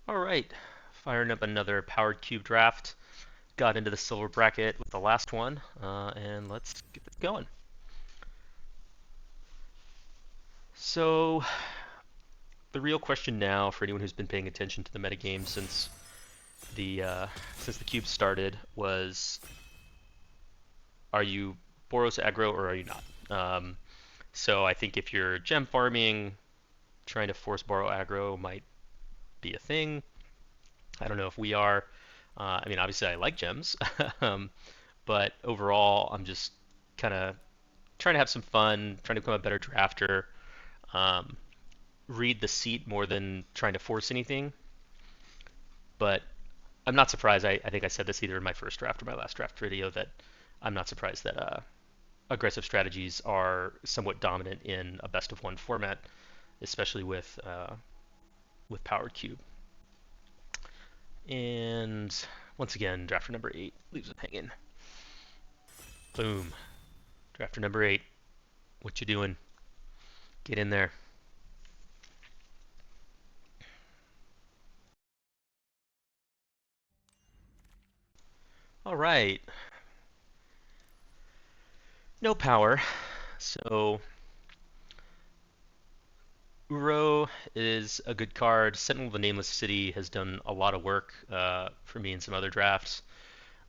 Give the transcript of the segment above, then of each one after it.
All right, firing up another powered cube draft. Got into the silver bracket with the last one, and let's get this going. So, the real question now for anyone who's been paying attention to the metagame the since the cube started was, are you Boros aggro or are you not? So I think if you're gem farming, trying to force Boro aggro might be a thing. I don't know if we are. I mean, obviously I like gems, but overall I'm just kind of trying to have some fun, trying to become a better drafter, um, read the seat more than trying to force anything. But I'm not surprised. I think I said this either in my first draft or my last draft video that I'm not surprised that aggressive strategies are somewhat dominant in a best of one format, especially with Powered Cube. And once again, drafter number 8 leaves it hanging. Boom. Drafter number 8. What you doing? Get in there. All right. No power. So Uro is a good card. Sentinel of the Nameless City has done a lot of work for me in some other drafts.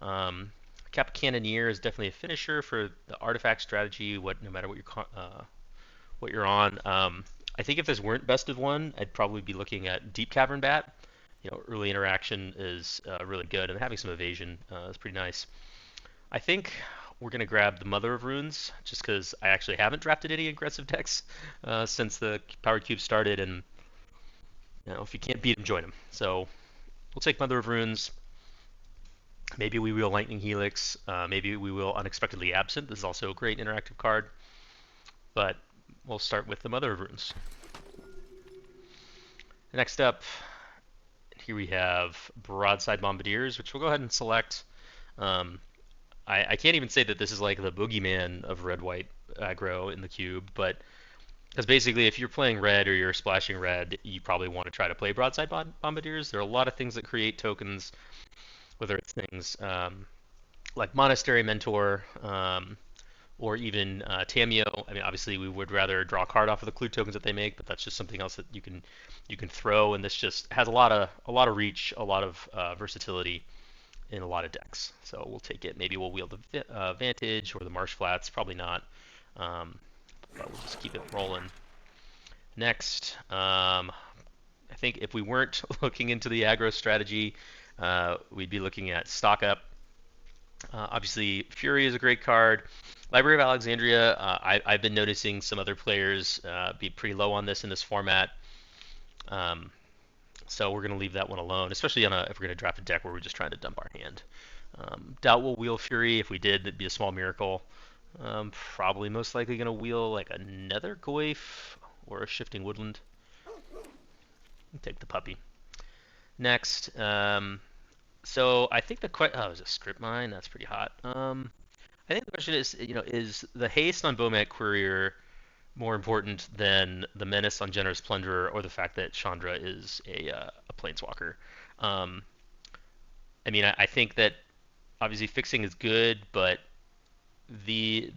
Um, Cap Cannoneer is definitely a finisher for the artifact strategy. No matter what you're on. I think if this weren't best of one, I'd probably be looking at Deep Cavern Bat. Early interaction is really good, and having some evasion is pretty nice. I think we're going to grab the Mother of Runes, just because I actually haven't drafted any aggressive decks since the Power Cube started, and if you can't beat them, join them. So we'll take Mother of Runes. Maybe we will Lightning Helix. Maybe we will Unexpectedly Absent. This is also a great interactive card, but we'll start with the Mother of Runes. Next up, here we have Broadside Bombardiers, which we'll go ahead and select. Um, I can't even say that this is like the boogeyman of red-white aggro in the cube, but because basically if you're playing red or you're splashing red, you probably want to try to play Broadside Bombardiers. There are a lot of things that create tokens, whether it's things like Monastery Mentor, or even Tameo. I mean, obviously we would rather draw a card off of the clue tokens that they make, but that's just something else that you can throw, and this just has a lot of reach, a lot of versatility in a lot of decks. So we'll take it. Maybe we'll wield the Vantage or the Marsh Flats. Probably not, but we'll just keep it rolling. Next, I think if we weren't looking into the aggro strategy, we'd be looking at Stock Up. Obviously, Fury is a great card. Library of Alexandria, I've been noticing some other players be pretty low on this in this format. Um, so we're going to leave that one alone, especially if we're going to draft a deck where we're just trying to dump our hand. Doubt we'll wheel Fury. If we did, it'd be a small miracle. Probably most likely going to wheel like another Goyf or a Shifting Woodland. Take the puppy. Next, so I think oh, is a script mine? That's pretty hot. I think the question is, is the haste on Bomat Courier more important than the menace on Generous Plunderer, or the fact that Chandra is a planeswalker? Um, I mean, I think that obviously fixing is good, but the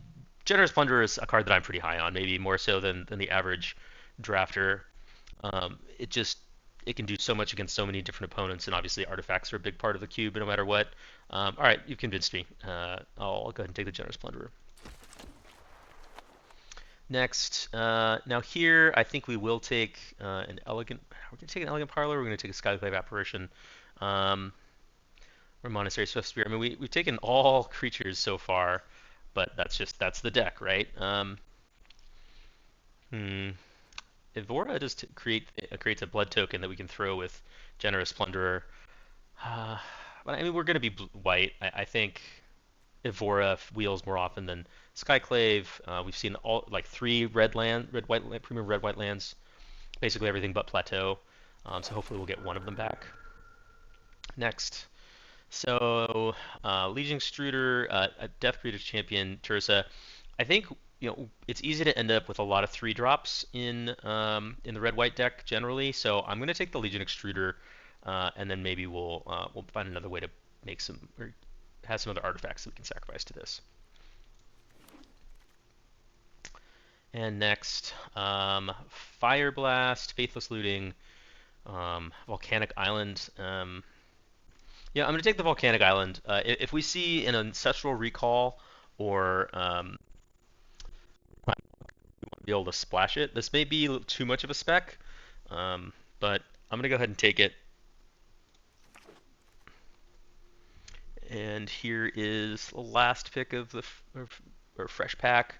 Generous Plunderer is a card that I'm pretty high on, maybe more so than the average drafter. It can do so much against so many different opponents, and obviously artifacts are a big part of the cube, no matter what. All right, you've convinced me. I'll go ahead and take the Generous Plunderer. Next, now here I think we will take an elegant. We're going to take an elegant parlor. We're going to take a Skyclave apparition, or monastery swift spear. I mean, we've taken all creatures so far, but that's the deck, right? Hmm. Evora just creates a blood token that we can throw with Generous Plunderer. Uh, but I mean, we're going to be white. I think Evora wheels more often than Skyclave. We've seen all like 3 red white premium red white lands, basically everything but Plateau. So hopefully we'll get one of them back. Next, so Legion Extruder, Death Creative Champion Tursa. I think it's easy to end up with a lot of 3 drops in the red white deck generally. So I'm going to take the Legion Extruder. and then maybe we'll find another way to make some or have some other artifacts that we can sacrifice to this. And next, Fire Blast, Faithless Looting, Volcanic Island. Yeah, I'm gonna take the Volcanic Island. If we see an Ancestral Recall or be able to splash it, this may be too much of a spec, but I'm gonna go ahead and take it. And here is the last pick of the or fresh pack.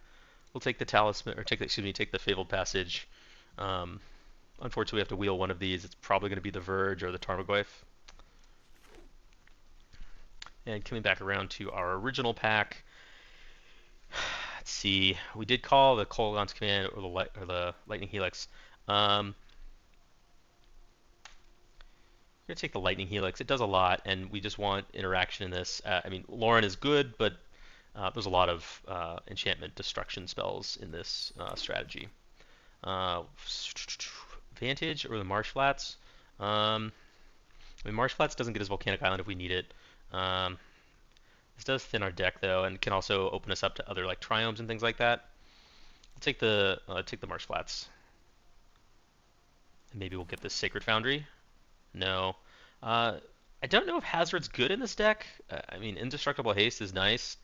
We'll take the Talisman, or take the Fabled Passage. Um, Unfortunately, we have to wheel one of these. It's probably going to be the Verge or the Tarmogoyf. And coming back around to our original pack, let's see. We did call the Kolaghan's Command or the Lightning Helix. We're gonna take the Lightning Helix. It does a lot, and we just want interaction in this. I mean, Lauren is good, but there's a lot of enchantment destruction spells in this strategy. Vantage or the Marsh Flats. I mean, Marsh Flats doesn't get us Volcanic Island if we need it. This does thin our deck though, and can also open us up to other like Triomes and things like that. I'll take the Marsh Flats, and maybe we'll get this Sacred Foundry. No. I don't know if Hazard's good in this deck. I mean, Indestructible Haste is nice.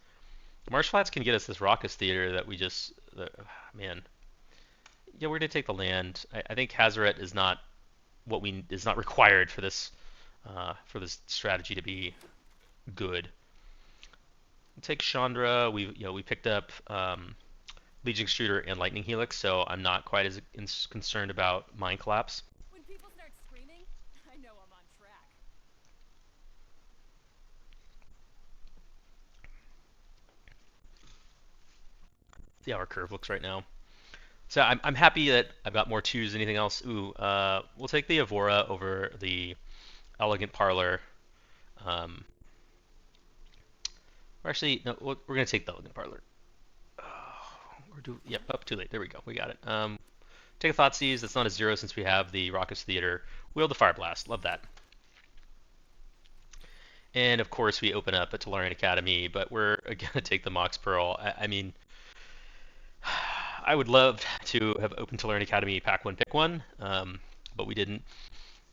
Marsh Flats can get us this Raucous Theater that we just, man. Yeah, we're gonna take the land. I think Hazaret is not is not required for this strategy to be good. We'll take Chandra. We picked up Legion Extruder and Lightning Helix, so I'm not quite as concerned about Mind Collapse. When people start screaming, I know I'm on track. See how our curve looks right now. So I'm happy that I've got more twos than anything else. Ooh, we'll take the Evora over the Elegant Parlor. Um, or actually, no, we're gonna take the Elegant Parlor. Yep, up too late. There we go. We got it. Take a Thoughtseize. That's not a 0 since we have the Raucous Theater. Wield the Fire Blast. Love that. And of course, we open up at Tolarian Academy, but we're gonna take the Mox Pearl. I mean, I would love to have opened Tolarian Academy pack one, pick one, but we didn't.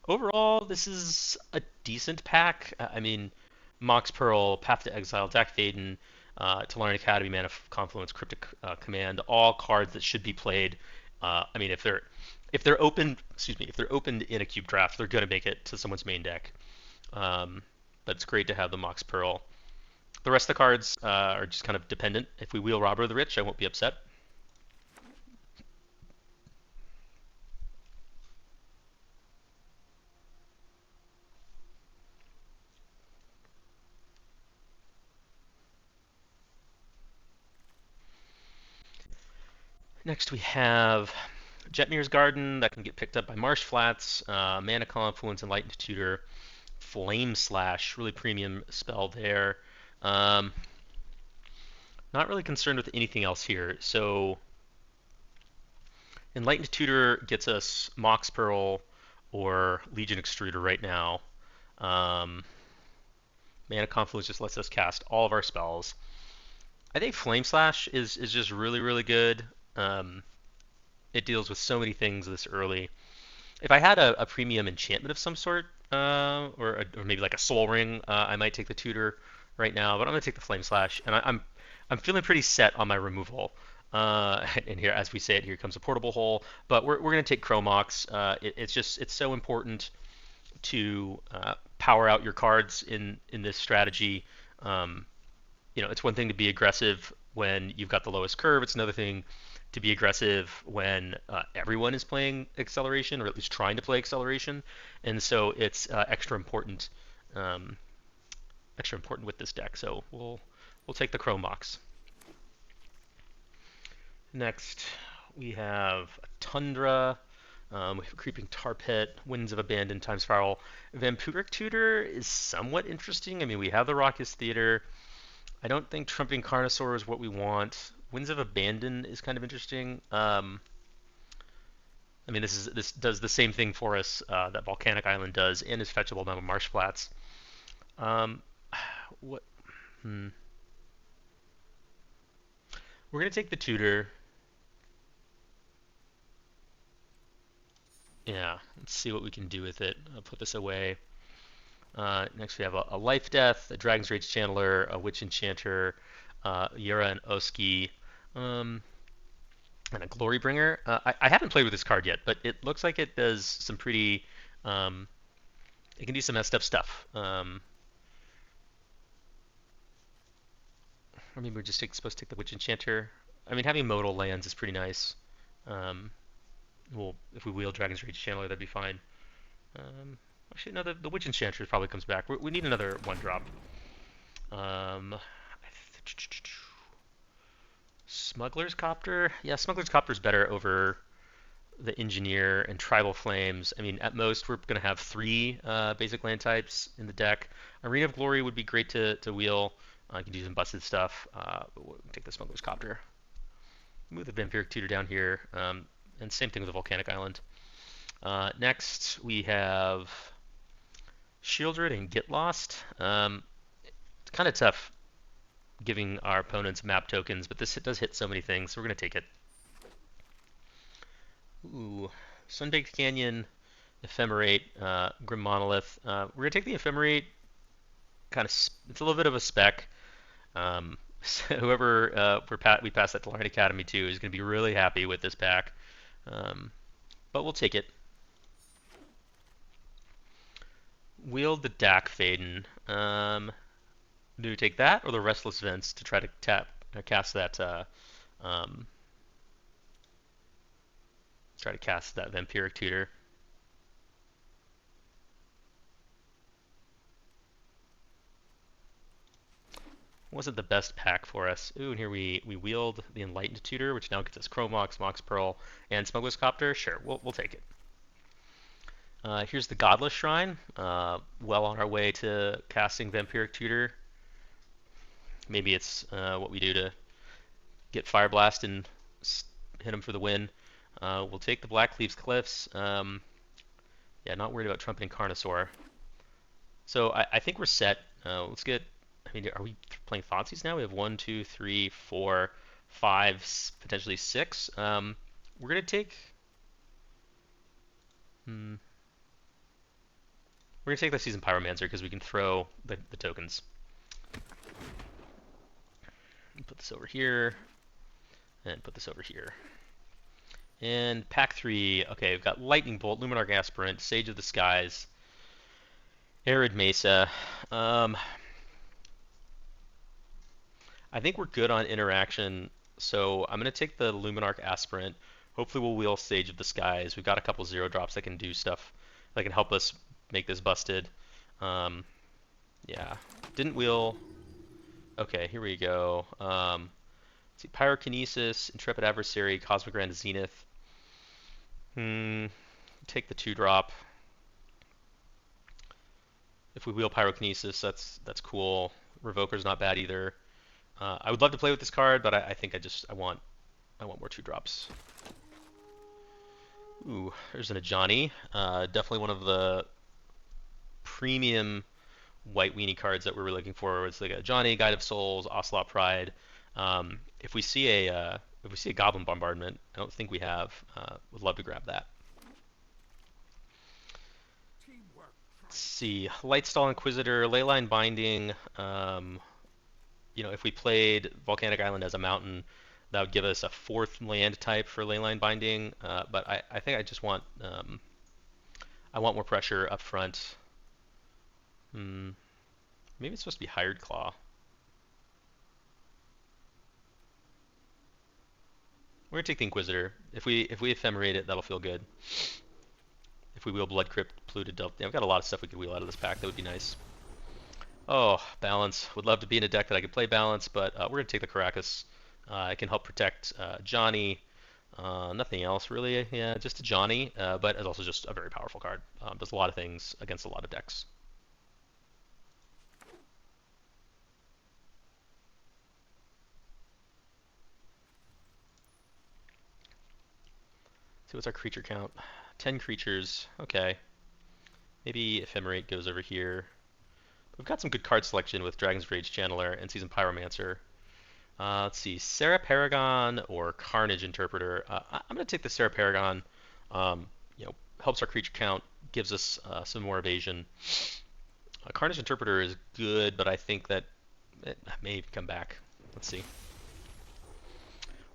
Overall, this is a decent pack. I mean, Mox Pearl, Path to Exile, Dak Faden, Tolarian Academy, Mana of Confluence, Cryptic Command, all cards that should be played. I mean, if they're open, excuse me, if they're opened in a cube draft, they're gonna make it to someone's main deck. But it's great to have the Mox Pearl. The rest of the cards are just kind of dependent. If we wheel Robber of the Rich, I won't be upset. Next we have Jetmir's Garden that can get picked up by Marsh Flats, Mana Confluence, and Enlightened Tutor. Flame Slash, really premium spell there. Not really concerned with anything else here. So Enlightened Tutor gets us Mox Pearl or Legion Extruder right now. Mana Confluence just lets us cast all of our spells. I think Flame Slash is just really, really good. It deals with so many things this early. If I had a premium enchantment of some sort, or maybe like a Soul Ring, I might take the Tutor right now. But I'm gonna take the Flame Slash, and I'm feeling pretty set on my removal. And here, as we say it, here comes a Portable Hole. But we're gonna take Chromox. It's so important to power out your cards in this strategy. It's one thing to be aggressive when you've got the lowest curve. It's another thing to be aggressive when everyone is playing acceleration, or at least trying to play acceleration. And so it's extra important with this deck. So we'll take the Chromox. Next, we have a Tundra. We have a Creeping Tar Pit, Winds of Abandon, Time Spiral. Vampiric Tutor is somewhat interesting. I mean, we have the Raucous Theater. I don't think Trumping Carnosaur is what we want. Winds of Abandon is kind of interesting. I mean, this does the same thing for us that Volcanic Island does, and is fetchable down to marsh flats. Um, what? Hmm. We're gonna take the tutor. Yeah, let's see what we can do with it. I'll put this away. Next, we have a Life Death, a Dragon's Rage Channeler, a Witch Enchanter, Yura and Oski, um, and a Glory Bringer. I haven't played with this card yet, but it looks like it does some pretty. Um, it can do some messed up stuff. Or maybe we're just supposed to take the Witch Enchanter. I mean, having modal lands is pretty nice. Um, well, if we wheel Dragon's Rage Channeler, that'd be fine. Um, Actually, no, the Witch Enchanter probably comes back. We need another one drop. Um, Smuggler's Copter? Yeah, Smuggler's Copter is better over the Engineer and Tribal Flames. I mean, at most, we're going to have three basic land types in the deck. Arena of Glory would be great to wheel. I can do some busted stuff. We'll take the Smuggler's Copter. Move the Vampiric Tutor down here. And same thing with the Volcanic Island. Next, we have Shieldred and Get Lost. It's kind of tough giving our opponents map tokens, but this does hit so many things, so we're going to take it. Ooh, Sunbaked Canyon, Ephemerate, Grim Monolith. We're going to take the Ephemerate. It's a little bit of a spec. So whoever we pass that to Line Academy to is going to be really happy with this pack. But we'll take it. Wield the Dak Faden. Do we take that or the Restless Vents to try to cast that um, try to cast that Vampiric Tutor? Wasn't the best pack for us. Ooh, and here we wield the Enlightened Tutor, which now gets us Chrome Mox, Mox Pearl, and Smuggler's Copter. Sure, we'll take it. Here's the Godless Shrine. Well on our way to casting Vampiric Tutor. Maybe it's what we do to get Fire Blast and hit him for the win. We'll take the Blackleaves Cliffs. Yeah, not worried about Trumpeting Carnosaur. So I think we're set. Let's get. I mean, are we playing Thoughtseize now? We have one, two, three, four, five, potentially six. We're gonna take. Hmm, we're gonna take the Season Pyromancer because we can throw the tokens. Put this over here, and put this over here. And pack three. Okay, we've got Lightning Bolt, Luminarch Aspirant, Sage of the Skies, Arid Mesa. I think we're good on interaction, so I'm going to take the Luminarch Aspirant. Hopefully we'll wheel Sage of the Skies. We've got a couple zero drops that can do stuff that can help us make this busted. Yeah, didn't wheel. Okay, here we go. Let's see, Pyrokinesis, Intrepid Adversary, Cosmic Grand Zenith. Take the 2-drop. If we wheel Pyrokinesis, that's cool. Revoker's not bad either. I would love to play with this card, but I think I want more 2-drops. Ooh, there's an Ajani. Definitely one of the premium white weenie cards that we were looking for. It's like a Ajani, Guide of Souls, Ocelot Pride. If we see a Goblin Bombardment, I don't think we have. Would love to grab that. Let's see, Lightstall Inquisitor, Leyline Binding. If we played Volcanic Island as a mountain, that would give us a 4th land type for Leyline Binding. But I think I just want I want more pressure up front. Maybe it's supposed to be Hired Claw. We're gonna take the Inquisitor. If we ephemerate it, that'll feel good. If we wheel Blood Crypt, Polluted Delta, yeah, we've got a lot of stuff we could wheel out of this pack. That would be nice. Oh, Balance. Would love to be in a deck that I could play Balance, but we're gonna take the Caracas. It can help protect Johnny. Nothing else really. Yeah, just a Johnny, but it's also just a very powerful card. Does a lot of things against a lot of decks. So see what's our creature count. 10 creatures. Okay. Maybe Ephemerate goes over here. We've got some good card selection with Dragon's Rage Channeler and Season Pyromancer. Let's see, Sarah Paragon or Carnage Interpreter. I'm going to take the Sarah Paragon. Um, helps our creature count, gives us some more evasion. Carnage Interpreter is good, but I think that it may come back. Let's see.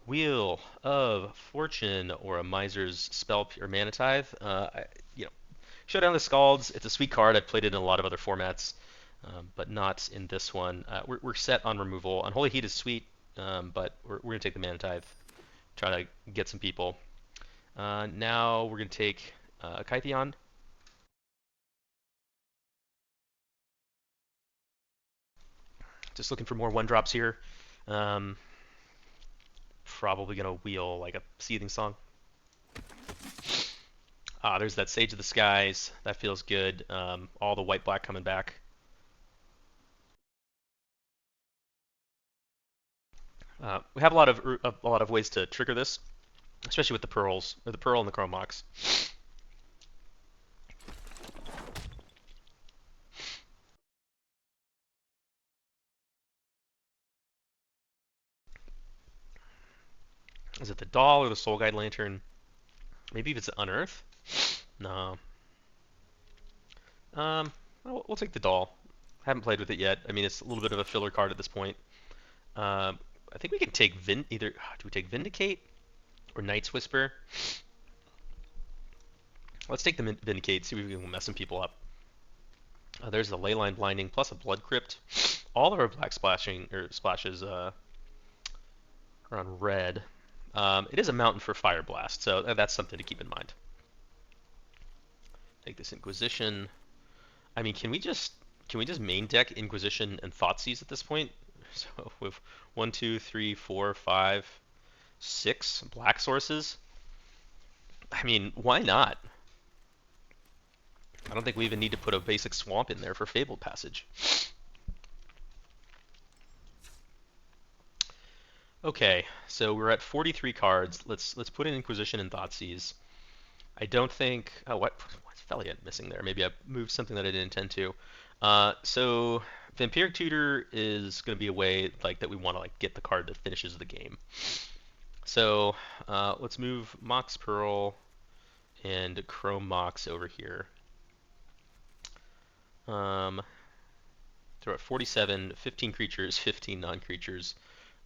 Wheel of Fortune or a Miser's Spell or Mana Tithe. You know, Showdown of the Scalds. It's a sweet card. I've played it in a lot of other formats, but not in this one. We're set on removal. Unholy Heat is sweet, but we're gonna take the Mana Tithe. Try to get some people. Now we're gonna take Kytheon. Just looking for more one drops here. Um, Probably gonna wheel like a Seething Song. There's that Sage of the Skies. That feels good. All the white black coming back. We have a lot of ways to trigger this, especially with the pearls, or the pearl and the chrome mox. Is it the doll or the soul guide lantern? Maybe if it's unearth. No. We'll take the doll. Haven't played with it yet. I mean, it's a little bit of a filler card at this point. I think we can take either. Do we take Vindicate or Night's Whisper? Let's take the Vindicate. See if we can mess some people up. There's the Leyline Blinding plus a Blood Crypt. All of our black splashes are on red. It is a mountain for Fire Blast, so that's something to keep in mind. Take this Inquisition. I mean, can we just main deck Inquisition and Thoughtseize at this point? So with 1, 2, 3, 4, 5, 6 black sources. I mean, why not? I don't think we even need to put a basic swamp in there for Fabled Passage. Okay, so we're at 43 cards. Let's put in Inquisition and Thoughtseize. I don't think. Oh, what's Feliot missing there? Maybe I moved something that I didn't intend to. So Vampiric Tutor is going to be a way like that we want to like get the card that finishes the game. So let's move Mox Pearl and Chrome Mox over here. Throw at 47, 15 creatures, 15 non-creatures.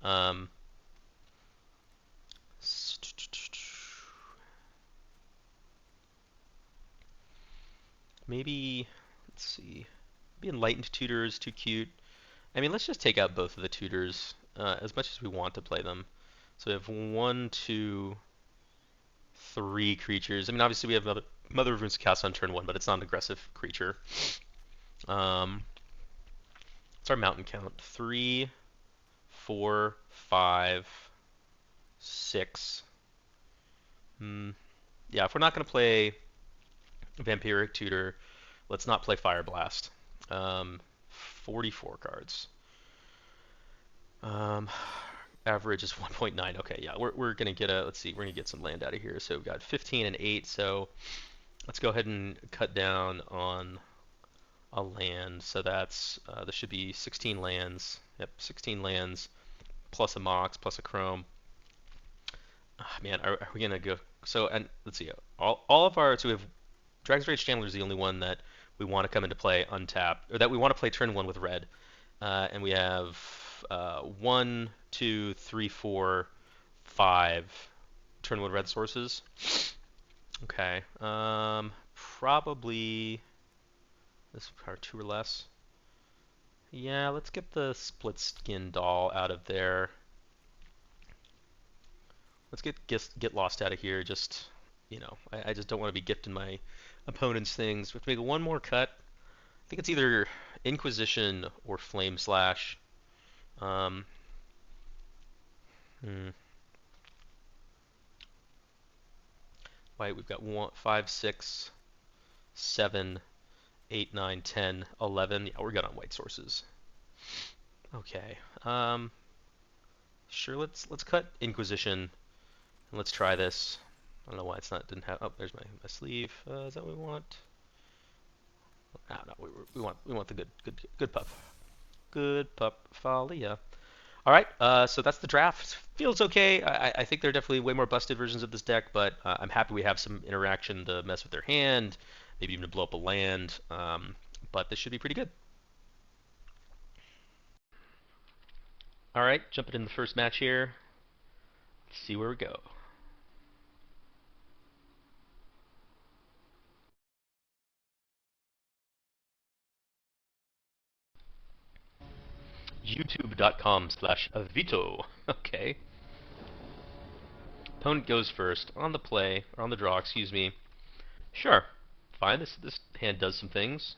Um, maybe, let's see. Maybe Enlightened Tutor is too cute. I mean, let's just take out both of the tutors as much as we want to play them. So we have 1, 2, 3 creatures. I mean, obviously we have Mother of Runes to cast on turn 1, but it's not an aggressive creature. What's our mountain count? 3, 4, 5, 6. Yeah, if we're not going to play Vampiric Tutor, let's not play Fire Blast. 44 cards. Average is 1.9. Okay, yeah, we're gonna get let's see, we're gonna get some land out of here. So we've got 15 and 8. So let's go ahead and cut down on a land. So that's there should be 16 lands. Yep, 16 lands plus a Mox plus a Chrome. Man, are we gonna go? So and let's see, all of our so we have Dragon's Rage Chandler is the only one that we want to come into play untapped, or that we want to play turn 1 with red. And we have 1, 2, 3, 4, 5 turn 1 red sources. Okay. Probably this are 2 or less. Yeah, let's get the split skin doll out of there. Let's get lost out of here. Just I just don't want to be gifting my opponent's things. We have to make one more cut. I think it's either Inquisition or Flame Slash. Right, we've got 1, 5, 6, 7, 8, 9, 10, 11. Yeah, we're good on white sources. Okay. Sure. Let's cut Inquisition and let's try this. I don't know why it's not didn't have. Oh, there's my sleeve. Is that what we want? No, no, we want the good pup. Good pup, Falia. All right, so that's the draft. Feels okay. I think there are definitely way more busted versions of this deck, but I'm happy we have some interaction to mess with their hand, maybe even to blow up a land. But this should be pretty good. All right, jumping in the first match here. Let's see where we go. YouTube.com/Vito. Okay. Opponent goes first on the play, or on the draw, excuse me. Sure, fine. This hand does some things.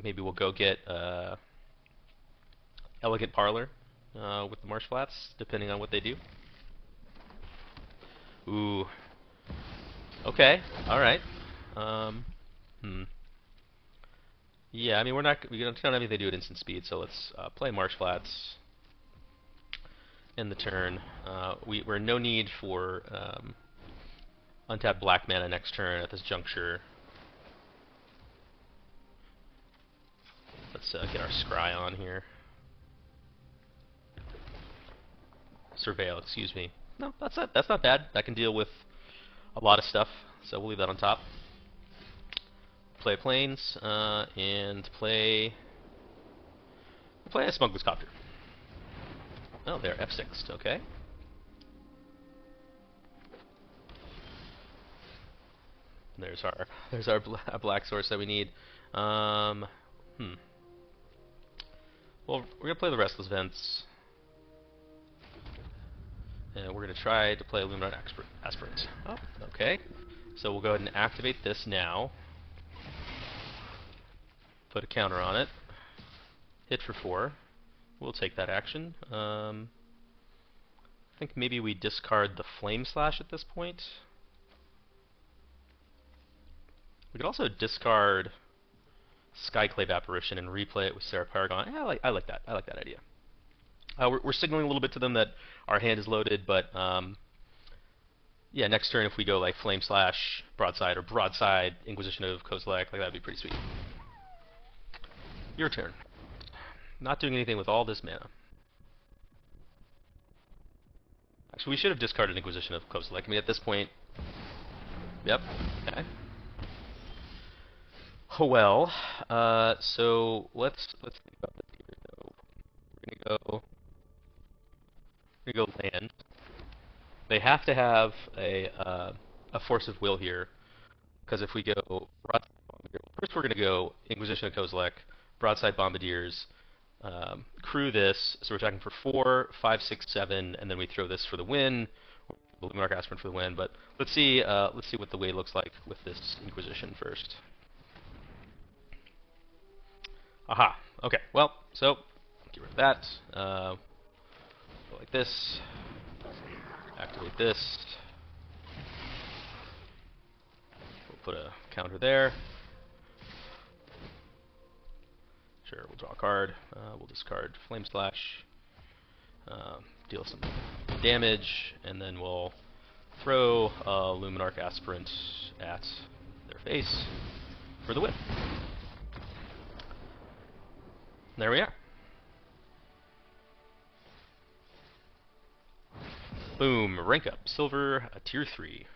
Maybe we'll go get Elegant Parlor with the Marsh Flats, depending on what they do. Ooh. Okay. All right. Um, hmm. Yeah, I mean we don't have anything to do at instant speed, so let's play Marsh Flats in the turn. We're in no need for untapped black mana next turn at this juncture. Let's get our Scry on here. Surveil, excuse me. No, that's not bad. That can deal with a lot of stuff, so we'll leave that on top. Play planes and play a Smuggler's Copter. Oh, they're F6'd. Okay. There's our black source that we need. Um, hmm. Well, we're gonna play the Restless Vents, and we're gonna try to play Luminant Aspirant. Oh, okay. So we'll go ahead and activate this now. Put a counter on it. Hit for 4. We'll take that action. I think maybe we discard the Flame Slash at this point. We could also discard Skyclave Apparition and replay it with Serra Paragon. Yeah, I like that. I like that idea. We're signaling a little bit to them that our hand is loaded, but yeah, next turn if we go like Flame Slash, Broadside, or Broadside, Inquisition of Kozilek, like that'd be pretty sweet. Your turn. Not doing anything with all this mana. Actually, we should have discarded Inquisition of Kozilek. I mean, at this point, yep. Okay. Oh well. So let's think about this here. So we're gonna go land. They have to have a force of will here, because if we go broadside bombardier, first we're gonna go Inquisition of Kozilek, broadside bombardiers, crew this, so we're attacking for 4, 5, 6, 7, and then we throw this for the win. The Luminarch Aspirant for the win, but let's see what the way looks like with this Inquisition first. Aha. Okay. Well, so get rid of that. Go like this. Activate this. We'll put a counter there. Sure, we'll draw a card. We'll discard Flame Slash. Deal some damage, and then we'll throw Luminarch Aspirant at their face for the win. There we are. Boom, rank up. Silver, a tier 3.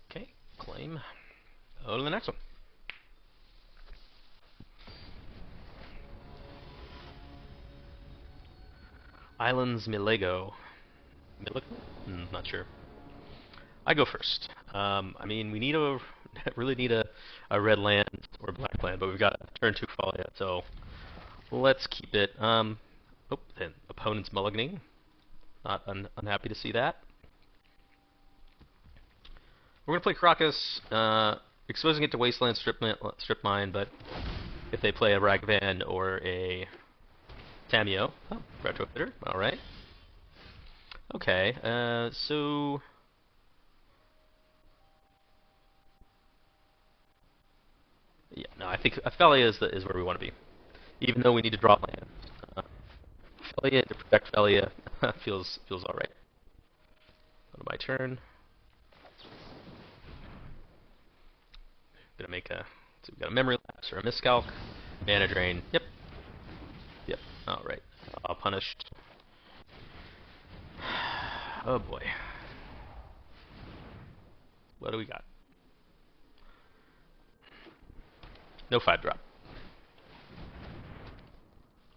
Okay, claim. Oh, to the next one. Islands Milego. Milego? Not sure. I go first. I mean, we need really need a red land or black land, but we've got a turn 2 Folly, so let's keep it. Oh, then opponent's mulliganing. Not unhappy to see that. We're gonna play Crocus, exposing it to Wasteland strip mine, but if they play a Ragvan or a Tameo, oh, Retrofitter, all right. Okay, so. Yeah, no, I think Ophelia is where we want to be. even though we need to draw land. Uh, Felia to protect Felia feels all right. Go to my turn. Gonna make a. So we got a memory lapse or a miscalc, mana drain. Yep, yep. All right. Punished. Oh boy. What do we got? No 5-drop.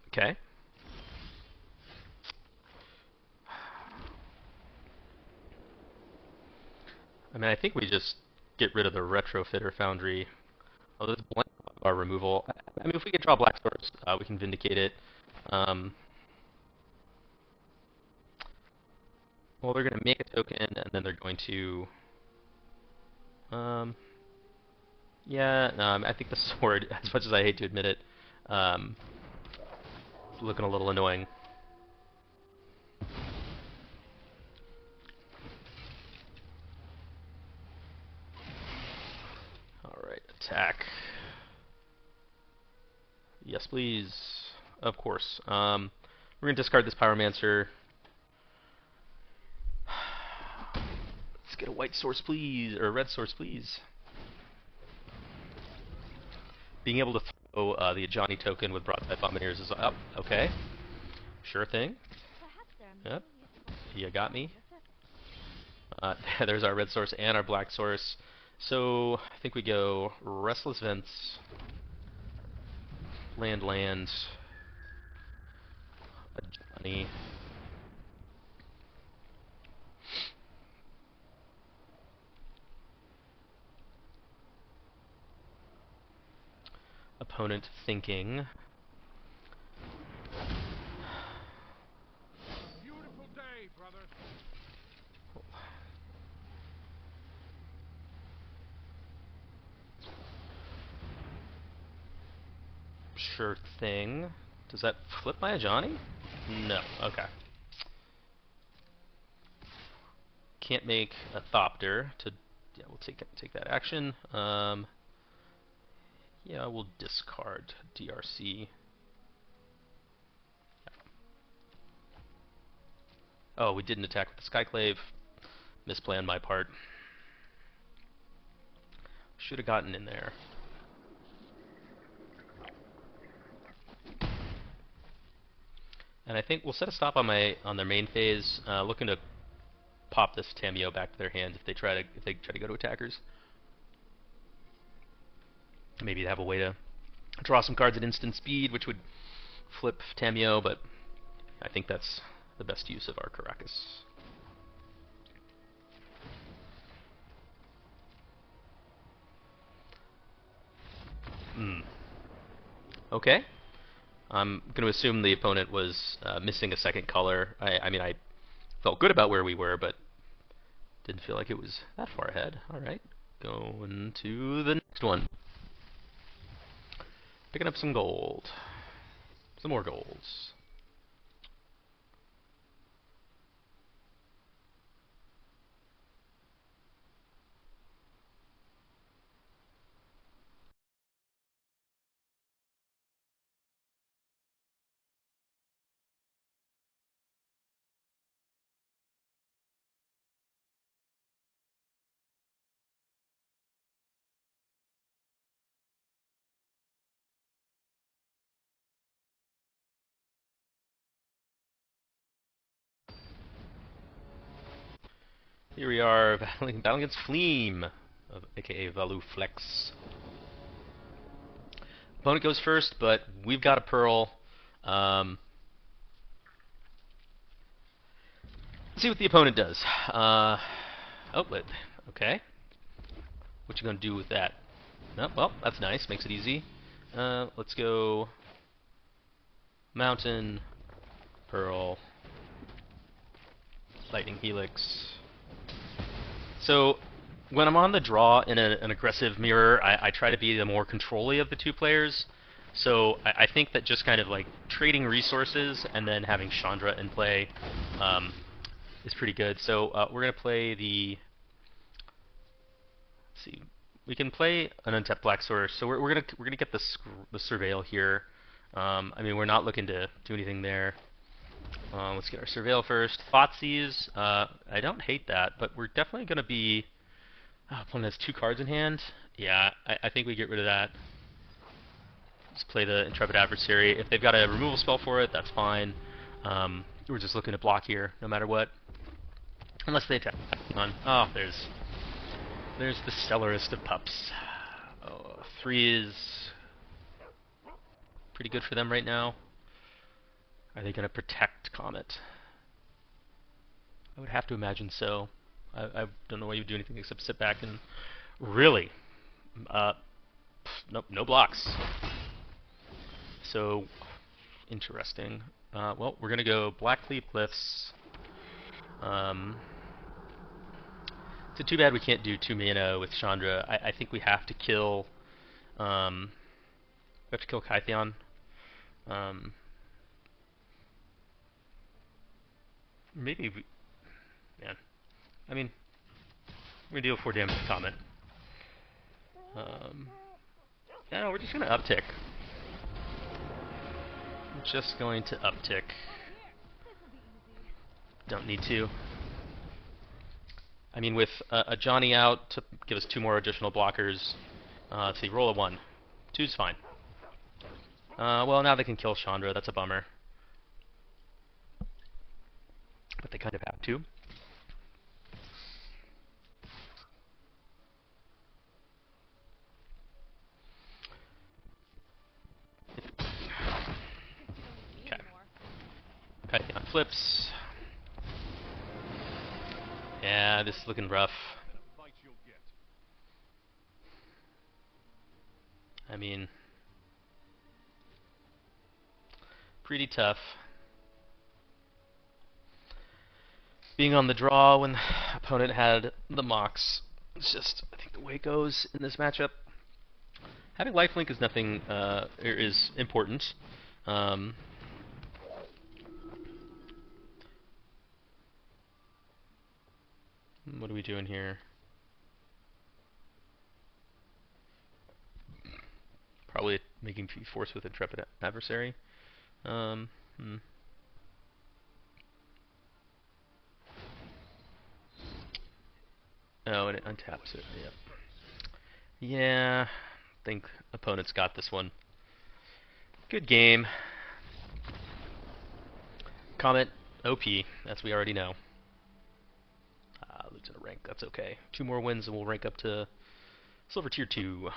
Okay. I mean, I think we just get rid of the retrofitter foundry. Oh, there's blank our removal. I mean, if we could draw black source, we can vindicate it. Um, well, they're going to make a token, and then they're going to. Um, yeah, no, I think the sword, as much as I hate to admit it, um, is looking a little annoying. All right, attack. Yes, please. Of course. We're going to discard this Pyromancer. Let's get a white source, please, or a red source, please. Being able to throw the Ajani token with Broadside Bombardiers is up. Okay. Sure thing. Yep. You got me. There's our red source and our black source. So I think we go Restless Vents, land, Ajani. Opponent thinking. Beautiful day, brother. Sure thing. Does that flip my Ajani? No. Okay. Can't make a Thopter to. Yeah, we'll take that action. Yeah, we'll discard DRC. Oh, we didn't attack with the Skyclave. Misplay on my part. Should have gotten in there. And I think we'll set a stop on their main phase, looking to pop this Tamiyo back to their hand if they try to go to attackers. Maybe they have a way to draw some cards at instant speed, which would flip Tamiyo, but I think that's the best use of our Caracas. Hmm. Okay. I'm going to assume the opponent was missing a second color. I mean, I felt good about where we were, but didn't feel like it was that far ahead. All right, going to the next one. Picking up some gold. Some more golds. Here we are, battling against Fleam, aka Valuflex. Opponent goes first, but we've got a Pearl. Let's see what the opponent does. Oh, wait. Okay. What you gonna do with that? Oh, well, that's nice. Makes it easy. Let's go Mountain, Pearl, Lightning Helix. So when I'm on the draw in an aggressive mirror, I try to be the more controlly of the two players. So I think that just kind of like trading resources and then having Chandra in play is pretty good. So we're gonna play the. Let's see, we can play an untapped black source. So we're gonna get the surveil here. I mean, we're not looking to do anything there. Let's get our Surveil first. Thoughtseize, I don't hate that, but we're definitely going to be... Oh, opponent has 2 cards in hand. Yeah, I think we get rid of that. Just play the Intrepid Adversary. If they've got a removal spell for it, that's fine. We're just looking to block here, no matter what. Unless they attack on. Oh, there's the stellarest of pups. Oh, 3 is pretty good for them right now. Are they going to protect Comet? I would have to imagine so. I don't know why you would do anything except sit back and... Really? Nope, no blocks. So, interesting. Well, we're going to go Blackleaf Glyphs. It's too bad we can't do 2 mana with Chandra. I think we have to kill... we have to kill Kytheon. Maybe we... Man. I mean, we're going to deal 4 damage to Comet. No, we're just going to uptick. I'm just going to uptick. Don't need to. I mean, with a Johnny out to give us 2 more additional blockers, let's see, roll a 1. 2's fine. Well, now they can kill Chandra. That's a bummer. But they kind of have to. Okay. Python flips. Yeah, this is looking rough. I mean, pretty tough. Being on the draw when the opponent had the Mox. It's just, I think, the way it goes in this matchup. Having lifelink is nothing, is important. What are we doing here? Probably making force with Intrepid Adversary. Oh, and it untaps it. Yep. Yeah, I think opponent's got this one. Good game. Comet, OP, as we already know. Lieutenant rank, that's okay. 2 more wins and we'll rank up to Silver Tier 2.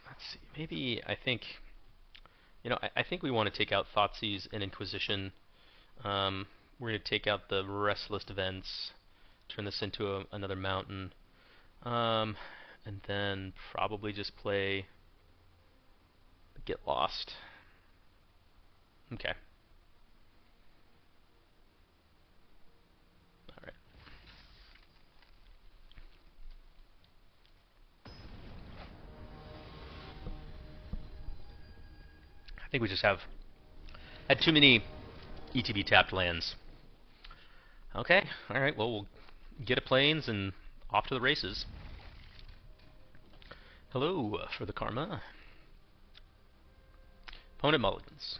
Let's see, maybe, I think, I think we want to take out Thoughtseize and Inquisition. We're going to take out the Restless Events, turn this into another mountain, and then probably just play Get Lost. Okay. Alright. I think we just had too many ETB tapped lands. Okay, alright, well, we'll get a planes and off to the races. Hello for the karma. Opponent mulligans.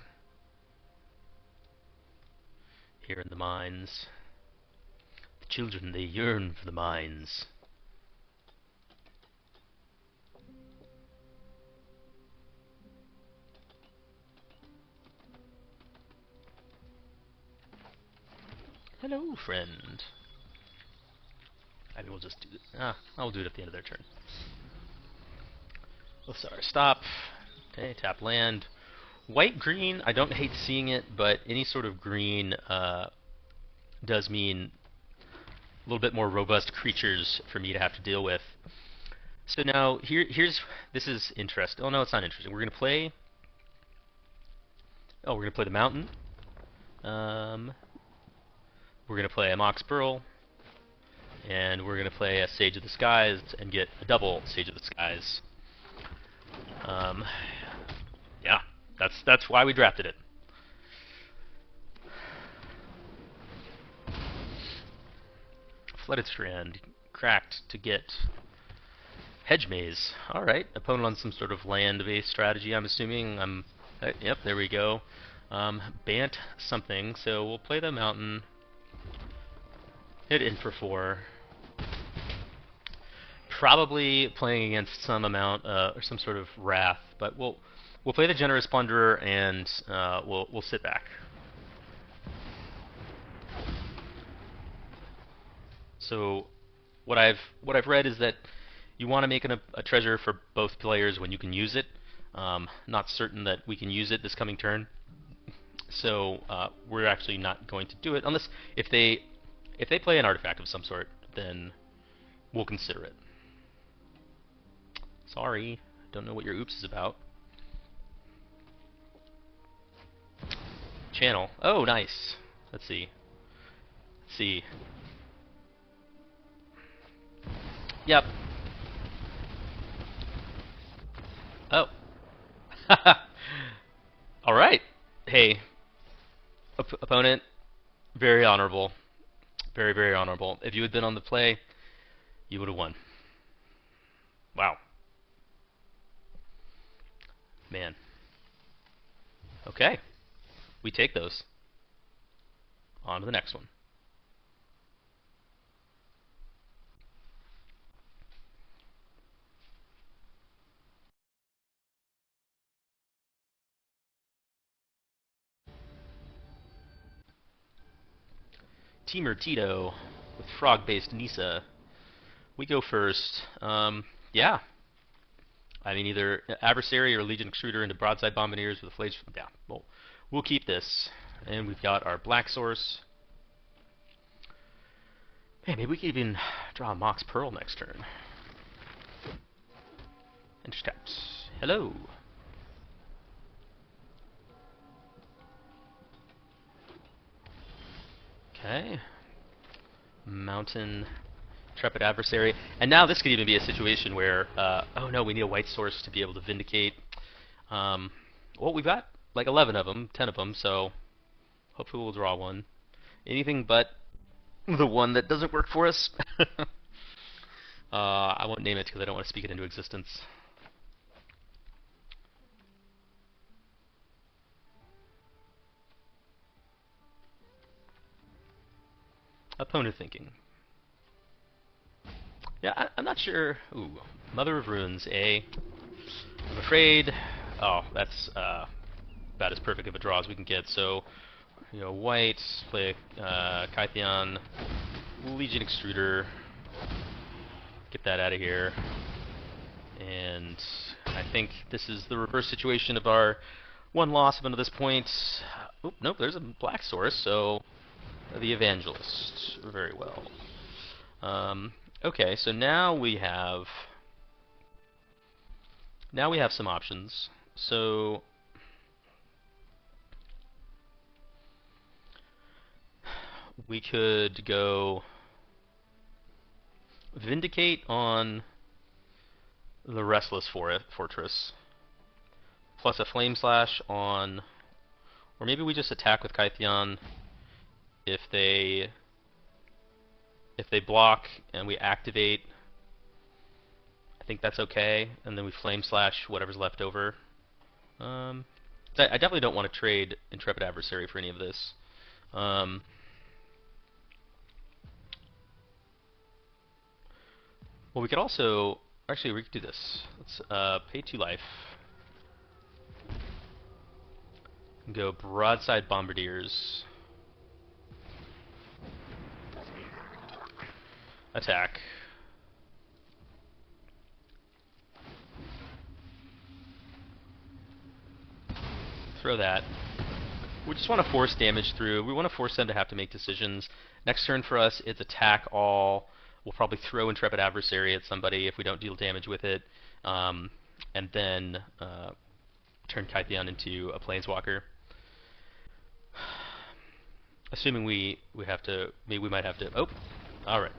Here in the mines. The children, they yearn for the mines. Hello, friend. I mean, we'll just do it. I'll do it at the end of their turn. Oh, sorry. Stop. Okay, tap land. White-green, I don't hate seeing it, but any sort of green does mean a little bit more robust creatures for me to have to deal with. So now, this is interesting. Oh, no, it's not interesting. We're going to play... Oh, we're going to play the mountain. We're going to play a Mox Pearl. And we're going to play a Sage of the Skies and get a double Sage of the Skies. Yeah, that's why we drafted it. Flooded Strand, cracked to get Hedge maze. All right. Opponent on some sort of land-based strategy. I'm assuming. Yep. There we go. Bant something. So we'll play the mountain. Hit in for 4. Probably playing against some amount or some sort of wrath, but we'll play the generous plunderer and we'll sit back. So what I've read is that you want to make a treasure for both players when you can use it. Not certain that we can use it this coming turn, so we're actually not going to do it unless if they play an artifact of some sort, then we'll consider it. Sorry, don't know what your oops is about. Channel. Oh, nice. Let's see. Let's see. Yep. Oh. All right. Hey, opponent, very honorable. Very, very honorable. If you had been on the play, you would have won. Wow. Man. Okay. We take those. On to the next one. Teamer Tito with frog-based Nisa. We go first. Yeah. I mean, either adversary or Legion Extruder into broadside bombardiers with a flames. Yeah. Well, we'll keep this. And we've got our black source. Hey, maybe we could even draw a Mox Pearl next turn. Intercept. Hello. Okay. Mountain. Intrepid adversary. And now this could even be a situation where, oh no, we need a white source to be able to vindicate. Well, we've got like 11 of them, 10 of them, so hopefully we'll draw one. Anything but the one that doesn't work for us. I won't name it because I don't want to speak it into existence. Opponent thinking. Yeah, I'm not sure. Ooh, Mother of Runes, eh? I'm afraid. Oh, that's about as perfect of a draw as we can get. So, you know, white, play Kytheon, Legion Extruder, get that out of here. And I think this is the reverse situation of our one loss up until this point. Oop, nope, there's a black source, so the Evangelist. Very well. Okay, so now we have some options. So we could go Vindicate on the Restless Fortress, plus a Flame Slash on, or maybe we just attack with Kytheon if they block and we activate. I think that's okay, and then we Flame Slash whatever's left over. I definitely don't want to trade Intrepid Adversary for any of this. Well, we could also... Actually, we could do this. Let's pay 2 life. Go Broadside Bombardiers. Attack. Throw that. We just want to force damage through. We want to force them to have to make decisions. Next turn for us, it's attack all. We'll probably throw Intrepid Adversary at somebody if we don't deal damage with it. And then turn Kytheon into a Planeswalker. Assuming we have to... Maybe we might have to... Oh! Alright.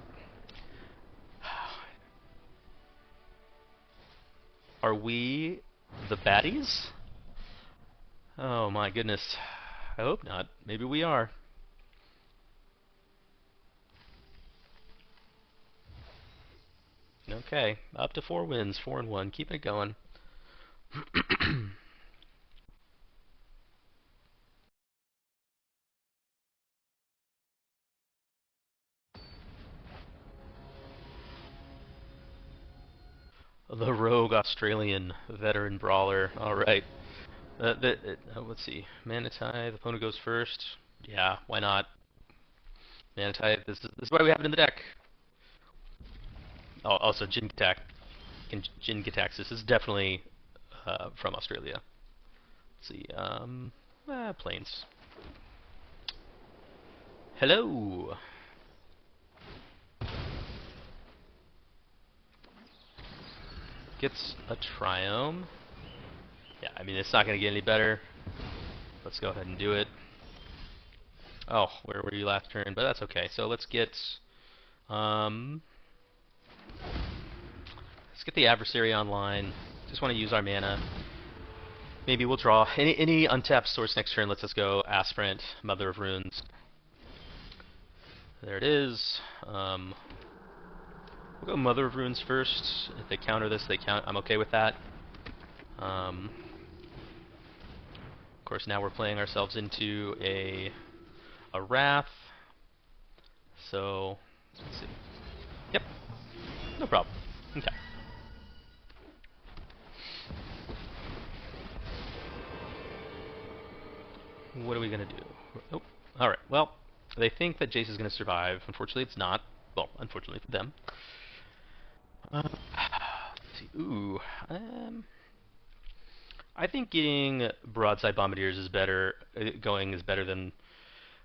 Are we the baddies? Oh my goodness. I hope not. Maybe we are. Okay, up to 4 wins, 4-1, keeping it going. The rogue Australian veteran brawler. All right. Let's see. Manatide. The opponent goes first. Yeah, why not? Manatide. This is why we have it in the deck. Oh, also Jin Gitax. This is definitely from Australia. Let's see. Planes. Hello. Gets a Triome. Yeah, I mean it's not gonna get any better. Let's go ahead and do it. Oh, where were you last turn? But that's okay. So um, let's get the adversary online. Just want to use our mana. Maybe we'll draw any untapped source next turn. Lets us go Aspirant, Mother of Runes. There it is. We'll go Mother of Runes first. If they counter this, they count. I'm okay with that. Of course, now we're playing ourselves into a Wrath. So let's see. Yep, no problem. Okay. What are we gonna do? Oh, all right. Well, they think that Jace is gonna survive. Unfortunately, it's not. Well, unfortunately for them. Let's see. Ooh. I think getting Broadside Bombardiers is better. Going is better than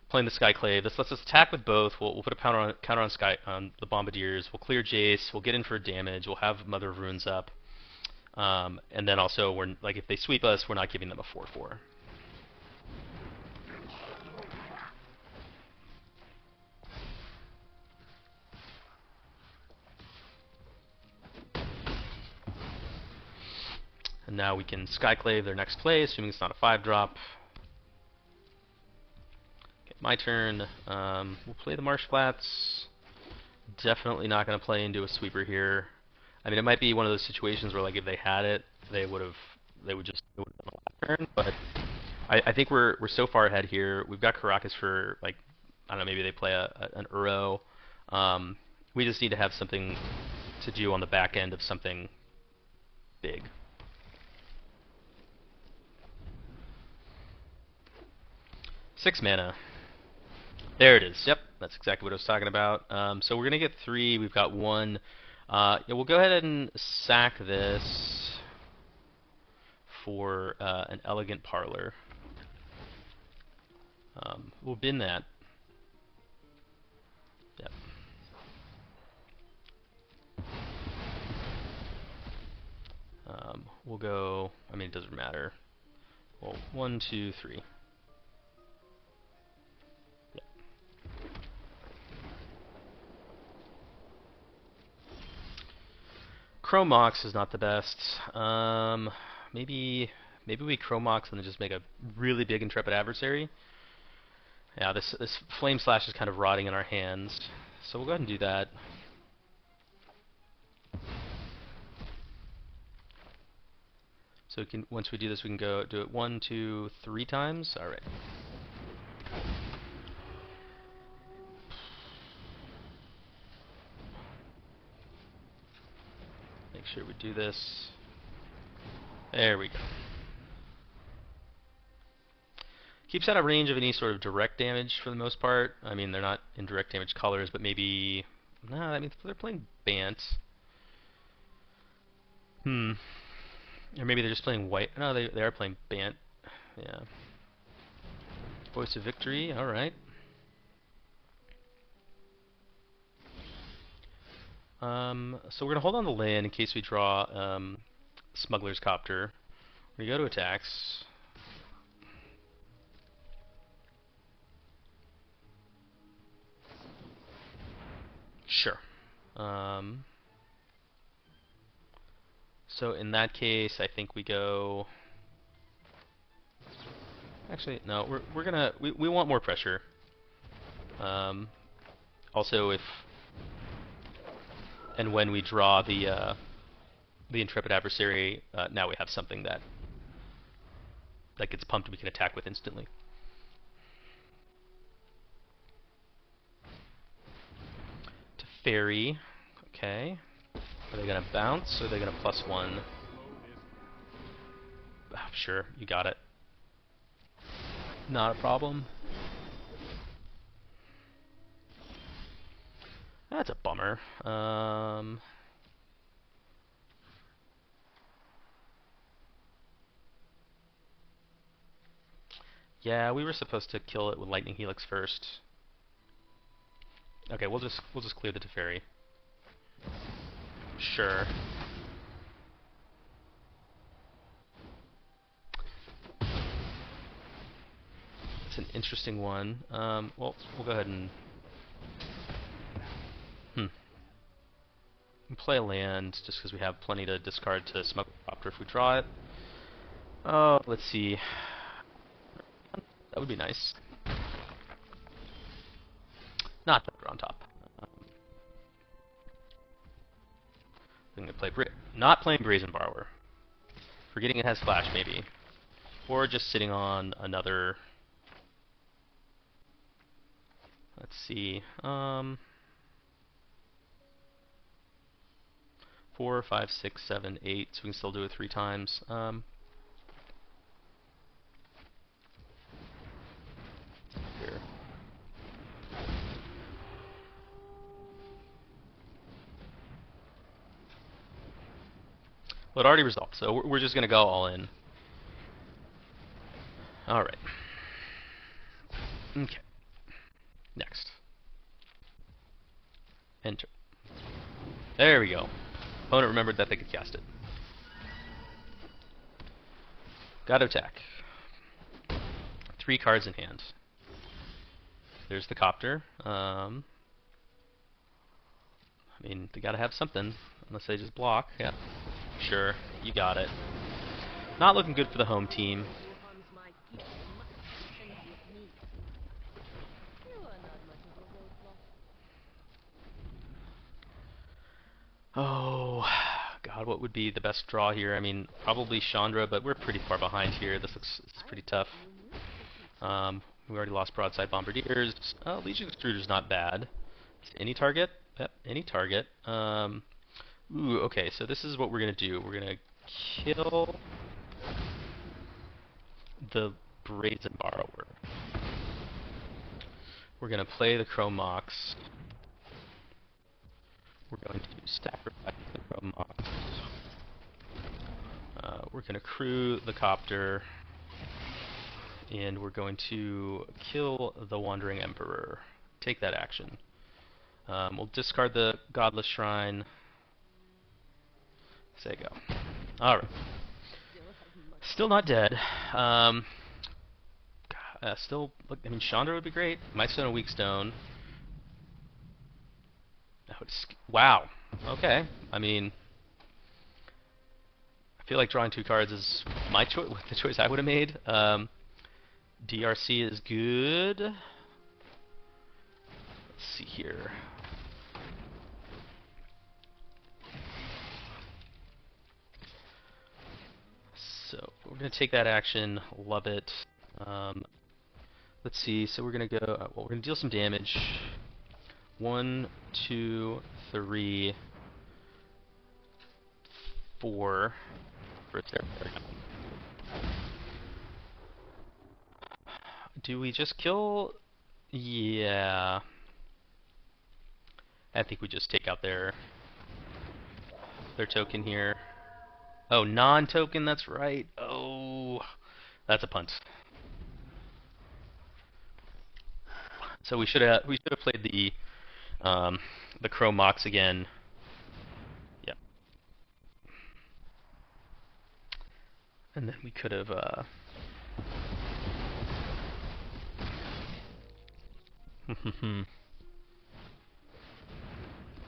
playing the Skyclave. This lets us attack with both. We'll put a counter on the Bombardiers. We'll clear Jace. We'll get in for damage. We'll have Mother of Runes up. And then also, we're like if they sweep us, we're not giving them a 4/4. And now we can Skyclave their next play, assuming it's not a 5-drop. Okay, my turn. We'll play the Marsh Flats. Definitely not going to play into a sweeper here. I mean, it might be one of those situations where, like, if they had it, they would just done a last turn. But I think we're so far ahead here. We've got Caracas for like, I don't know, maybe they play an Uro. We just need to have something to do on the back end of something big. Six mana. There it is. Yep, that's exactly what I was talking about. So we're gonna get 3. We've got 1. Yeah, we'll go ahead and sack this for an Elegant Parlor. We'll bin that. Yep. We'll go. I mean, it doesn't matter. Well, 1, 2, 3. Yep. Chrome Mox is not the best. Maybe we Chrome Mox and then just make a really big Intrepid Adversary. Yeah, this Flame Slash is kind of rotting in our hands, so we'll go ahead and do that. So once we do this, we can go do it 1, 2, 3 times. All right. Make sure we do this. There we go. Keeps out of range of any sort of direct damage for the most part. I mean, they're not in direct damage colors, but maybe... No, I mean, they're playing Bant. Or maybe they're just playing white. No, they are playing Bant. Yeah. Voice of Victory, alright. So we're going to hold on the land in case we draw Smuggler's Copter. We go to attacks. Sure. So in that case, I think we go... Actually, no, we're gonna... We want more pressure. Also, if... And when we draw the Intrepid Adversary, now we have something that gets pumped and we can attack with instantly. Fairy. Okay. Are they going to bounce or are they going to +1? Oh, sure, you got it. Not a problem. That's a bummer. Yeah, we were supposed to kill it with Lightning Helix first. Okay, we'll just clear the Teferi. Sure. It's an interesting one. Well, we'll go ahead and play a land just because we have plenty to discard to Smuggle Copter if we draw it. Oh, let's see. That would be nice. Not Thunder on top. I'm gonna play not playing Brazen Borrower. Forgetting it has flash, maybe. Or just sitting on another. Let's see. 4, 5, 6, 7, 8. So we can still do it 3 times. Here. Well, it already resolved, so we're just gonna go all in. All right. Okay. Next. Enter. There we go. Opponent remembered that they could cast it. Got to attack. 3 cards in hand. There's the Copter. I mean, they gotta have something, unless they just block. Yeah. Sure, you got it. Not looking good for the home team. Oh, God, what would be the best draw here? I mean, probably Chandra, but we're pretty far behind here. This is pretty tough. We already lost Broadside Bombardiers. Legion Extruder's not bad. Any target? Yep, any target. Ooh, okay, so this is what we're gonna do. We're gonna kill the Brazen Borrower. We're gonna play the Chrome Mox. We're going to sacrifice the Chrome Mox. We're gonna crew the Copter. And we're going to kill the Wandering Emperor. Take that action. We'll discard the Godless Shrine. Say go. Alright. Still not dead. Still, look, I mean, Chandra would be great. Might stone a weak stone. Wow. Okay. I mean, I feel like drawing 2 cards is my choice. The choice I would have made. DRC is good. Let's see here. So we're going to take that action. Love it. Let's see. So we're going to go. Well, we're going to deal some damage. 1, 2, 3, 4 for a territory. Do we just kill? Yeah. I think we just take out their token here. Oh, non-token, that's right. Oh, that's a punt. So we should have played the Chrome Mox again. Yeah. And then we could have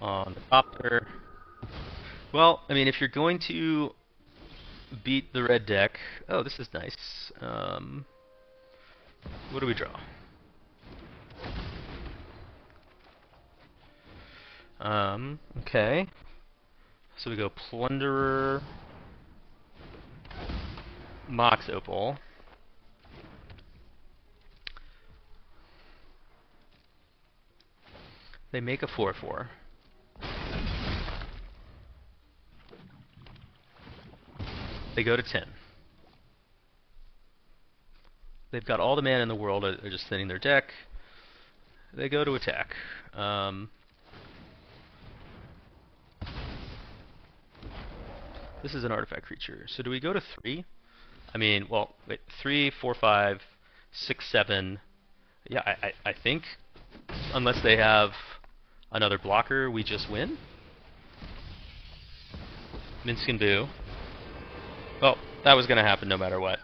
on the Copter. Well, I mean, if you're going to beat the red deck, oh, this is nice. What do we draw? Okay. So we go Plunderer, Mox Opal. They make a 4/4. They go to 10. They've got all the mana in the world. They're just thinning their deck. They go to attack. This is an artifact creature. So do we go to 3? I mean, well, wait, 3, 4, 5, 6, 7. Yeah, I think unless they have another blocker, we just win. Minsc and Boo. Well, that was going to happen no matter what.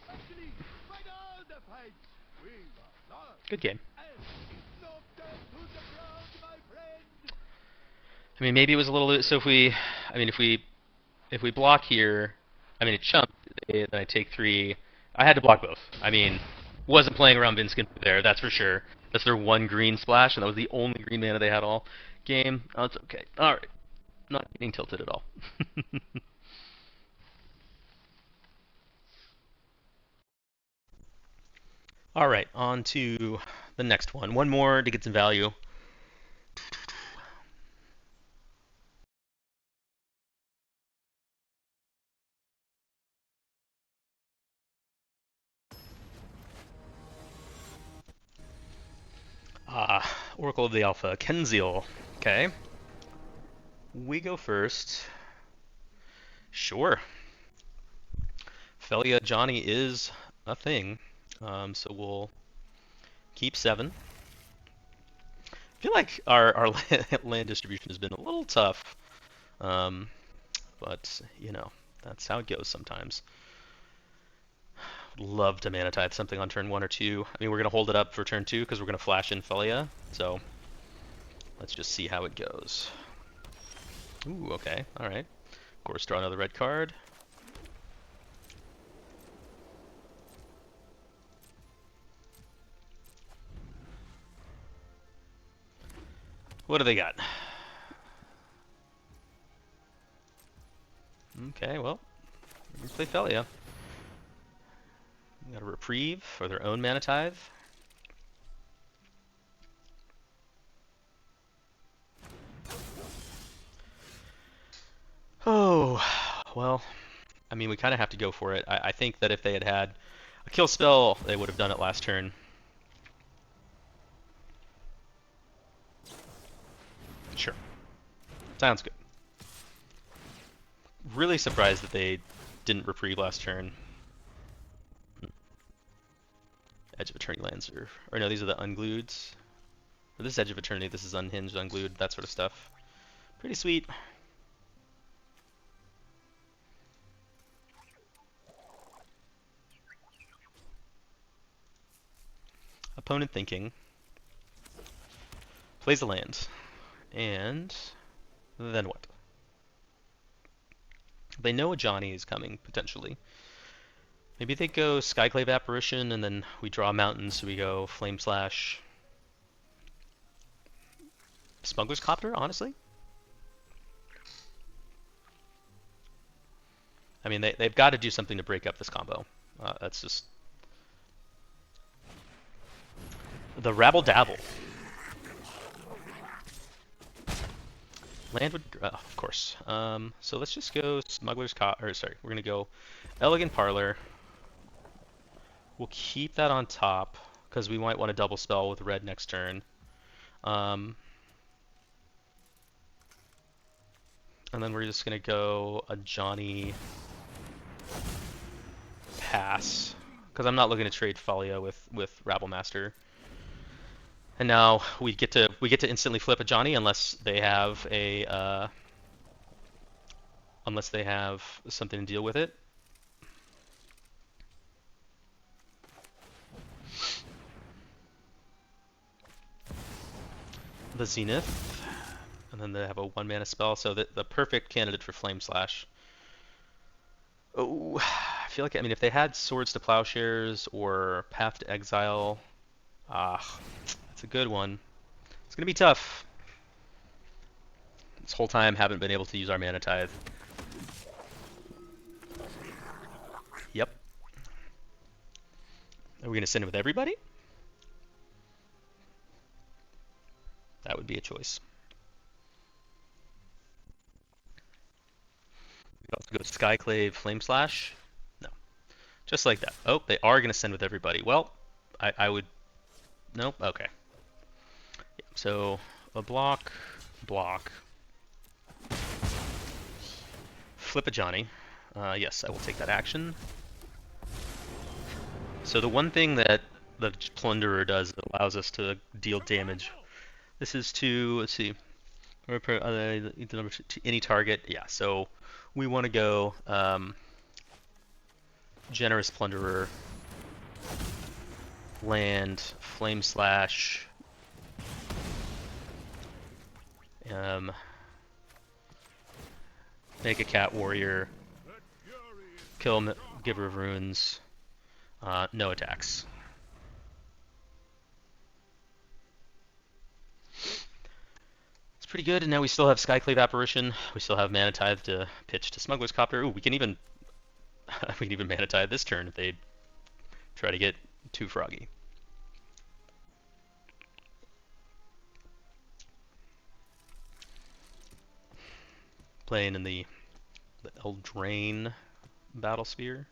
Actually, fight all the fights. We were lost. Good game. And it's not down to the ground, my friend. I mean, maybe it was a little. So if we, I mean, if we block here, I mean, it chumped. Then I take 3. I had to block both. I mean, wasn't playing around Vinskin there, that's for sure. That's their one green splash, and that was the only green mana they had all game. Oh, it's okay. All right, not getting tilted at all. All right, on to the next one. One more to get some value. Oracle of the Alpha, Kenziel. Okay. We go first. Sure. Felia Johnny is a thing. So we'll keep 7. I feel like our land distribution has been a little tough. But, you know, that's how it goes sometimes. Love to Mana Tithe something on turn 1 or 2. I mean, we're going to hold it up for turn 2 because we're going to flash in Felia. So let's just see how it goes. Ooh, okay. All right. Of course, draw another red card. What do they got? Okay, well, we're going to play Felia. Got a Reprieve for their own Mana Tithe. Oh, well, I mean, we kind of have to go for it. I think that if they had had a kill spell, they would have done it last turn. Sure. Sounds good. Really surprised that they didn't reprieve last turn. Edge of Eternity lands, or no, these are the unglueds. Or this is Edge of Eternity, this is unhinged, unglued, that sort of stuff. Pretty sweet. Opponent thinking. Plays the land. And then what? They know a Johnny is coming, potentially. Maybe they go Skyclave Apparition, and then we draw mountains, so we go Flame Slash. Smuggler's Copter, honestly? I mean, they've got to do something to break up this combo. That's just... The Rabble Dabble. Land would... of course. So let's just go Smuggler's Copter... Or, sorry, we're going to go Elegant Parlor. We'll keep that on top, because we might want to double spell with red next turn. And then we're just going to go a Johnny pass, because I'm not looking to trade Felia with Rabble Master. And now we get to instantly flip a Johnny unless they have a something to deal with it. The Zenith, and then they have a 1 mana spell, so the perfect candidate for Flame Slash. Oh, I feel like, I mean, if they had Swords to Plowshares or Path to Exile, that's a good one. It's gonna be tough. This whole time haven't been able to use our Mana Tithe. Yep. Are we going to send it with everybody? That would be a choice. We could also go Skyclave, Flame Slash. No. Just like that. Oh, they are going to send with everybody. Well, I would... Nope. Okay. So, a block, block. Flip a Johnny. Yes, I will take that action. So the one thing that the Plunderer does that allows us to deal damage. This is to, let's see, to any target. Yeah, so we want to go Generous Plunderer, land, Flame Slash, make a Cat Warrior, kill Giver of Runes, no attacks. It's pretty good, and now we still have Skyclave Apparition. We still have Mana Tithe to pitch to Smuggler's Copter. Ooh, we can even Mana Tithe this turn if they try to get too froggy. Playing in the Eldraine Battle Sphere.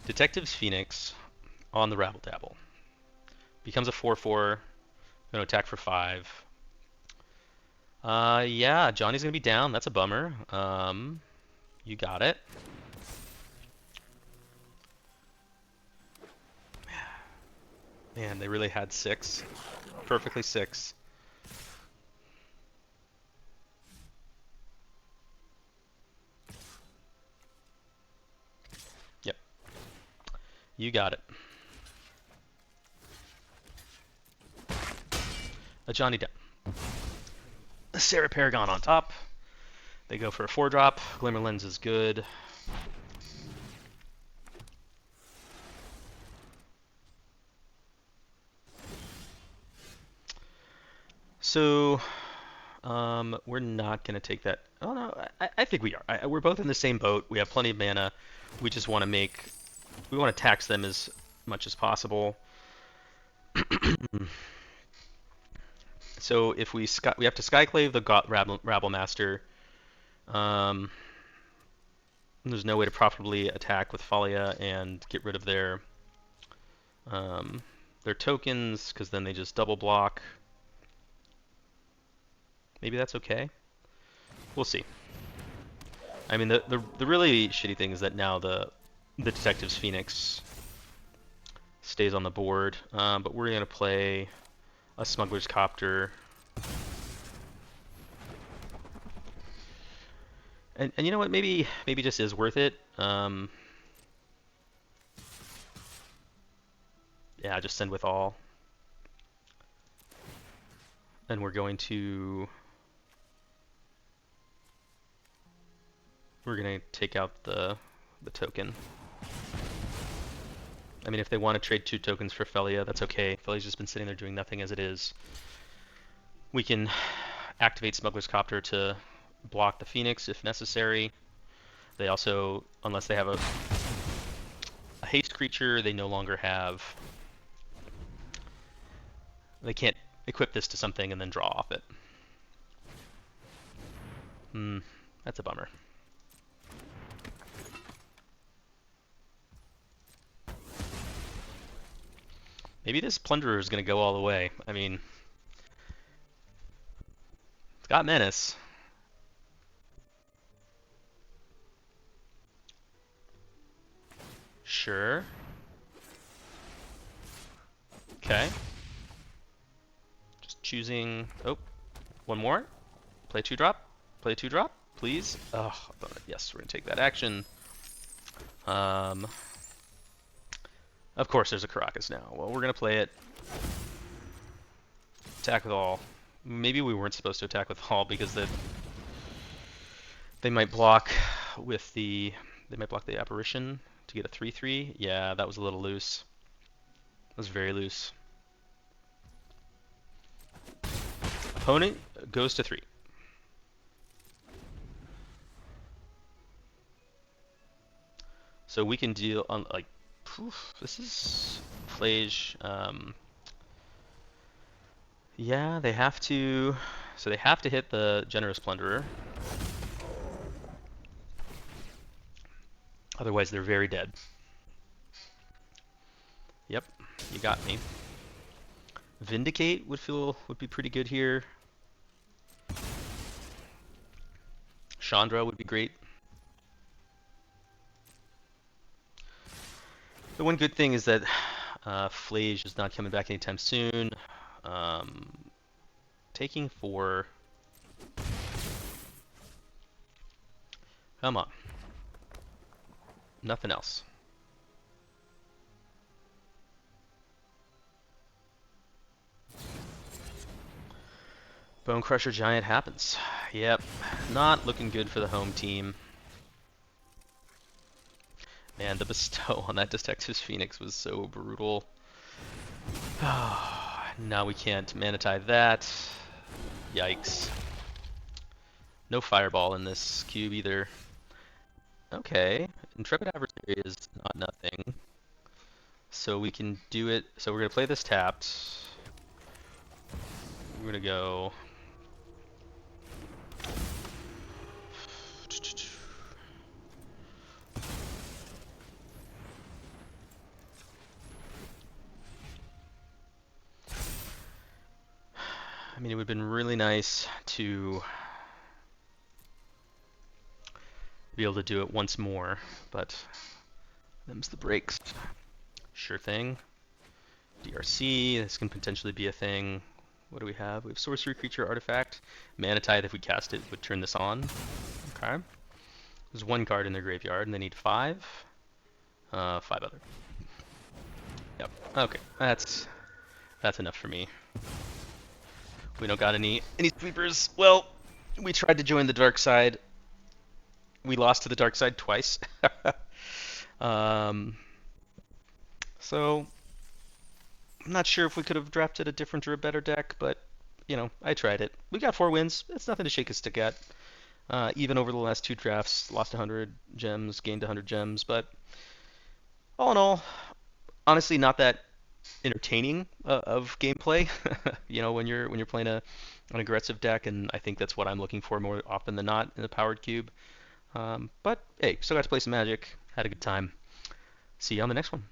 Detective's Phoenix on the Rabble Dabble. Becomes a 4/4. Gonna attack for 5. Yeah, Johnny's gonna be down. That's a bummer. You got it. Man, they really had 6. Perfectly 6. Yep. You got it. A Johnny down. A Sarah Paragon on top. They go for a 4-drop. Glimmer Lens is good. So, we're not going to take that. Oh, no, I think we are. We're both in the same boat. We have plenty of mana. We just want to we want to tax them as much as possible. So if we have to Skyclave the Rabble Master. There's no way to profitably attack with Falia and get rid of their tokens, because then they just double block. Maybe that's okay. We'll see. I mean, the really shitty thing is that now the Detective's Phoenix stays on the board, but we're gonna play a Smuggler's Copter. And you know what? Maybe just is worth it. Yeah, just send with all. And we're going to take out the token. I mean, if they want to trade 2 tokens for Felia, that's okay. Felia's just been sitting there doing nothing as it is. We can activate Smuggler's Copter to block the Phoenix if necessary. They also, unless they have a haste creature, they no longer have... They can't equip this to something and then draw off it. That's a bummer. Maybe this Plunderer is going to go all the way. I mean, it's got Menace. Sure. Okay. Just choosing... Oh, one more. Play 2-drop. Play 2-drop, please. Oh, yes, we're going to take that action. Of course there's a Caracas now. Well, we're going to play it. Attack with all. Maybe we weren't supposed to attack with all because they might block with the They might block the apparition to get a 3/3. Yeah, that was a little loose. That was very loose. Opponent goes to 3. So we can deal on like, this is Flage. Yeah, they have to. So they have to hit the Generous Plunderer. Otherwise, they're very dead. Yep, you got me. Vindicate would be pretty good here. Chandra would be great. The one good thing is that Flage is not coming back anytime soon. Taking 4. Come on. Nothing else. Bone Crusher Giant happens. Yep, not looking good for the home team. Man, the bestow on that Detective's Phoenix was so brutal. Now we can't Manatide that. Yikes. No Fireball in this cube either. Okay, Intrepid Adversary is not nothing. So we can do it. So we're going to play this tapped. We're going to go... I mean, it would have been really nice to be able to do it once more, but them's the breaks. Sure thing. DRC, this can potentially be a thing. What do we have? We have Sorcery Creature Artifact. Mana Tithe, if we cast it, would turn this on. Okay. There's 1 card in their graveyard, and they need 5. 5 other. Yep. Okay. That's enough for me. We don't got any sweepers. Well, we tried to join the dark side. We lost to the dark side twice. So I'm not sure if we could have drafted a different or a better deck, but you know, I tried it. We got 4 wins. It's nothing to shake a stick at. Even over the last 2 drafts, lost 100 gems, gained 100 gems, but all in all, honestly, not that entertaining of gameplay. You know, when you're playing an aggressive deck, and I think that's what I'm looking for more often than not in the powered cube. But hey, still got to play some Magic. Had a good time. See you on the next one.